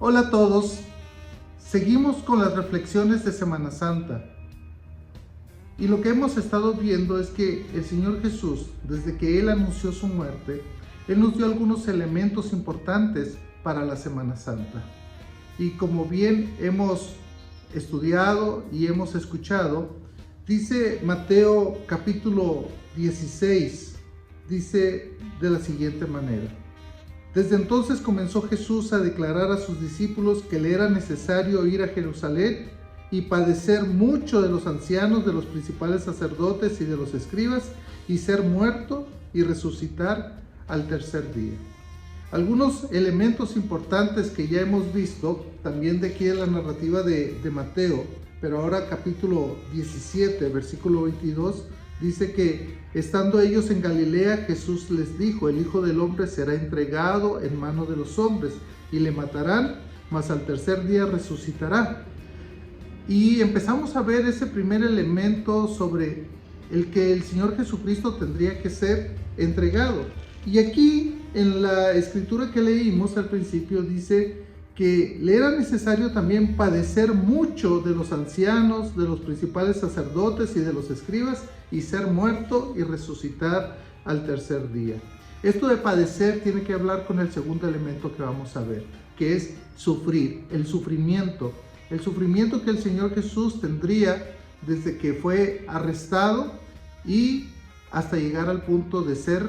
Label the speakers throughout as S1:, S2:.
S1: Hola a todos, seguimos con las reflexiones de Semana Santa y lo que hemos estado viendo es que el Señor Jesús, desde que Él anunció su muerte, Él nos dio algunos elementos importantes para la Semana Santa. Y como bien hemos estudiado y hemos escuchado, dice Mateo capítulo 16, dice de la siguiente manera: desde entonces comenzó Jesús a declarar a sus discípulos que le era necesario ir a Jerusalén y padecer mucho de los ancianos, de los principales sacerdotes y de los escribas, y ser muerto y resucitar al tercer día. Algunos elementos importantes que ya hemos visto, también de aquí en la narrativa de Mateo, pero ahora capítulo 17, versículo 22, dice que estando ellos en Galilea, Jesús les dijo: el Hijo del Hombre será entregado en mano de los hombres y le matarán, mas al tercer día resucitará. Y empezamos a ver ese primer elemento sobre el que el Señor Jesucristo tendría que ser entregado. Y aquí en la escritura que leímos al principio dice que le era necesario también padecer mucho de los ancianos, de los principales sacerdotes y de los escribas, y ser muerto y resucitar al tercer día. Esto de padecer tiene que hablar con el segundo elemento que vamos a ver, que es sufrir, el sufrimiento que el Señor Jesús tendría desde que fue arrestado y hasta llegar al punto de ser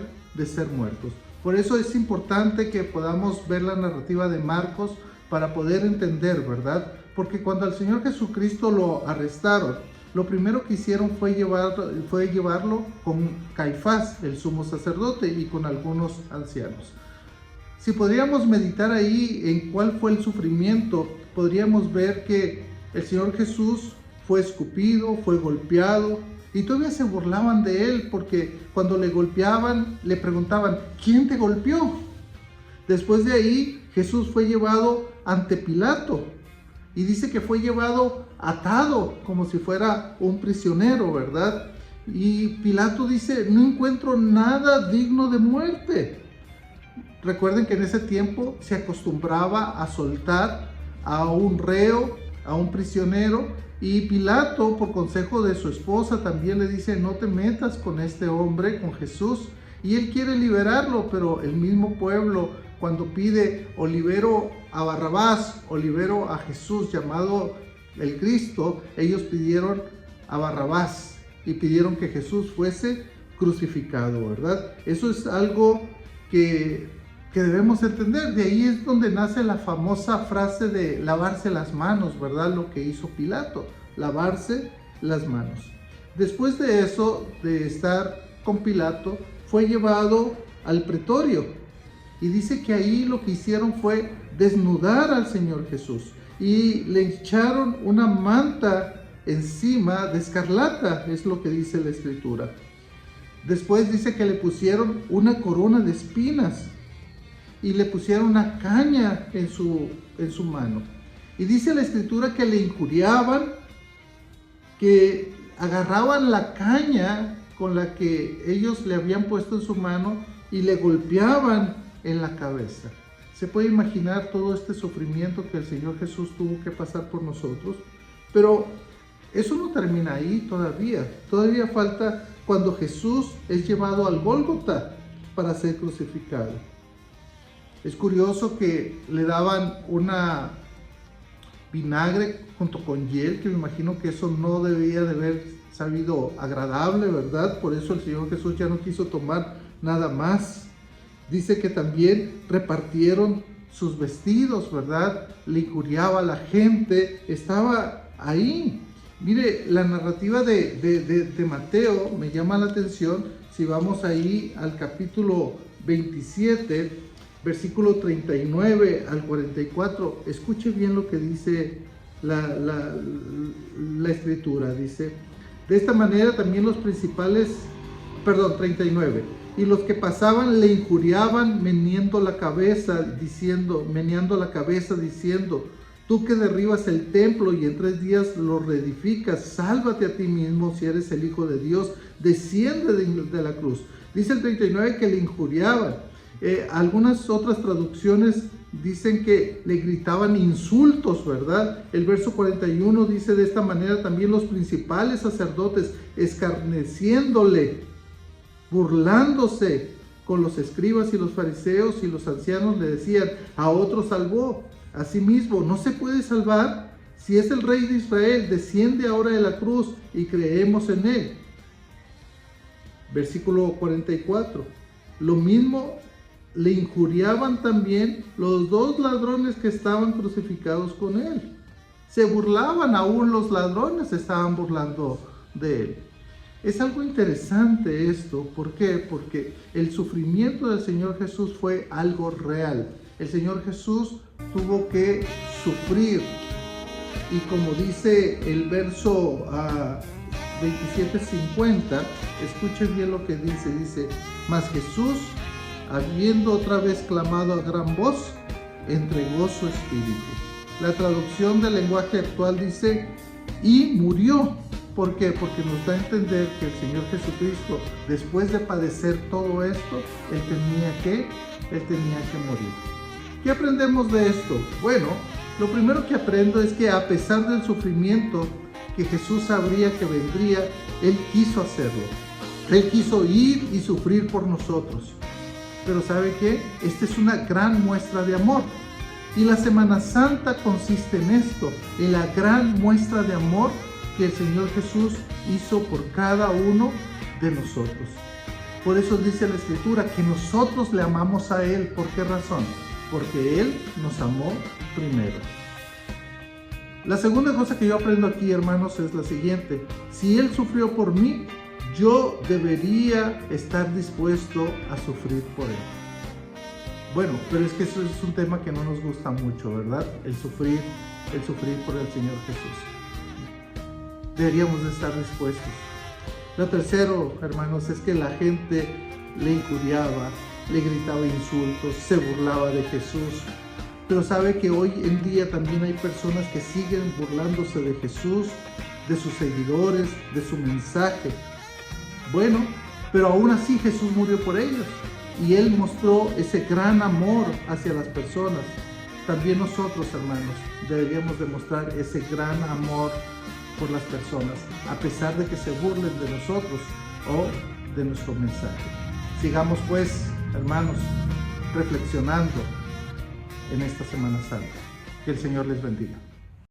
S1: muertos. Por eso es importante que podamos ver la narrativa de Marcos para poder entender, ¿verdad? Porque cuando al Señor Jesucristo lo arrestaron, lo primero que hicieron fue llevarlo con Caifás, el sumo sacerdote, y con algunos ancianos. Si podríamos meditar ahí en cuál fue el sufrimiento, podríamos ver que el Señor Jesús fue escupido, fue golpeado, y todavía se burlaban de él, porque cuando le golpeaban, le preguntaban: ¿quién te golpeó? Después de ahí, Jesús fue llevado ante Pilato, y dice que fue llevado atado, como si fuera un prisionero, ¿verdad? Y Pilato dice: no encuentro nada digno de muerte. Recuerden que en ese tiempo se acostumbraba a soltar a un reo, a un prisionero, y Pilato, por consejo de su esposa, también le dice: no te metas con este hombre, con Jesús. Y él quiere liberarlo, pero el mismo pueblo, cuando pide: o libero a Barrabás o libero a Jesús llamado el Cristo, ellos pidieron a Barrabás y pidieron que Jesús fuese crucificado, ¿verdad? Eso es algo que debemos entender. De ahí es donde nace la famosa frase de lavarse las manos, ¿verdad? Lo que hizo Pilato, lavarse las manos. Después de eso, de estar con Pilato, fue llevado al pretorio, y dice que ahí lo que hicieron fue desnudar al Señor Jesús y le echaron una manta encima de escarlata, es lo que dice la escritura. Después dice que le pusieron una corona de espinas y le pusieron una caña en su mano. Y dice la escritura que le injuriaban, que agarraban la caña con la que ellos le habían puesto en su mano y le golpeaban en la cabeza. Se puede imaginar todo este sufrimiento que el Señor Jesús tuvo que pasar por nosotros, pero eso no termina ahí todavía. Todavía falta cuando Jesús es llevado al Gólgota para ser crucificado. Es curioso que le daban una vinagre junto con hiel, que me imagino que eso no debía de haber sabido agradable, ¿verdad? Por eso el Señor Jesús ya no quiso tomar nada más. Dice que también repartieron sus vestidos, ¿verdad? Le injuriaba a la gente, estaba ahí. Mire, la narrativa de Mateo me llama la atención. Si vamos ahí al capítulo 27, versículo 39 al 44, escuche bien lo que dice la escritura. Dice: de esta manera también los principales, 39, y los que pasaban le injuriaban meneando la cabeza, diciendo: tú que derribas el templo y en 3 días lo reedificas, sálvate a ti mismo si eres el Hijo de Dios, desciende de la cruz. Dice el 39 que le injuriaban. Algunas otras traducciones dicen que le gritaban insultos, ¿verdad? El verso 41 dice de esta manera: también los principales sacerdotes, escarneciéndole, burlándose con los escribas y los fariseos y los ancianos, le decían: a otro salvó, a sí mismo no se puede salvar. Si es el Rey de Israel, desciende ahora de la cruz y creemos en él. Versículo 44. Lo mismo le injuriaban también los dos ladrones que estaban crucificados con él. Se burlaban, aún los ladrones se estaban burlando de él. Es algo interesante esto. ¿Por qué? Porque el sufrimiento del Señor Jesús fue algo real. El Señor Jesús tuvo que sufrir. Y como dice el verso 27:50, escuchen bien lo que dice: mas Jesús, habiendo otra vez clamado a gran voz, entregó su espíritu. La traducción del lenguaje actual dice: y murió. ¿Por qué? Porque nos da a entender que el Señor Jesucristo, después de padecer todo esto, Él tenía que morir. ¿Qué aprendemos de esto? Bueno, lo primero que aprendo es que a pesar del sufrimiento que Jesús sabría que vendría, Él quiso hacerlo. Él quiso ir y sufrir por nosotros. Pero ¿sabe qué? Esta es una gran muestra de amor. Y la Semana Santa consiste en esto, en la gran muestra de amor que el Señor Jesús hizo por cada uno de nosotros. Por eso dice la Escritura que nosotros le amamos a Él. ¿Por qué razón? Porque Él nos amó primero. La segunda cosa que yo aprendo aquí, hermanos, es la siguiente: si Él sufrió por mí, yo debería estar dispuesto a sufrir por Él. Bueno, pero es que eso es un tema que no nos gusta mucho, ¿verdad? El sufrir por el Señor Jesús. Deberíamos de estar dispuestos. Lo tercero, hermanos, es que la gente le injuriaba, le gritaba insultos, se burlaba de Jesús. Pero sabe que hoy en día también hay personas que siguen burlándose de Jesús, de sus seguidores, de su mensaje. Bueno, pero aún así Jesús murió por ellos y Él mostró ese gran amor hacia las personas. También nosotros, hermanos, deberíamos demostrar ese gran amor por las personas, a pesar de que se burlen de nosotros o de nuestro mensaje. Sigamos pues, hermanos, reflexionando en esta Semana Santa. Que el Señor les bendiga.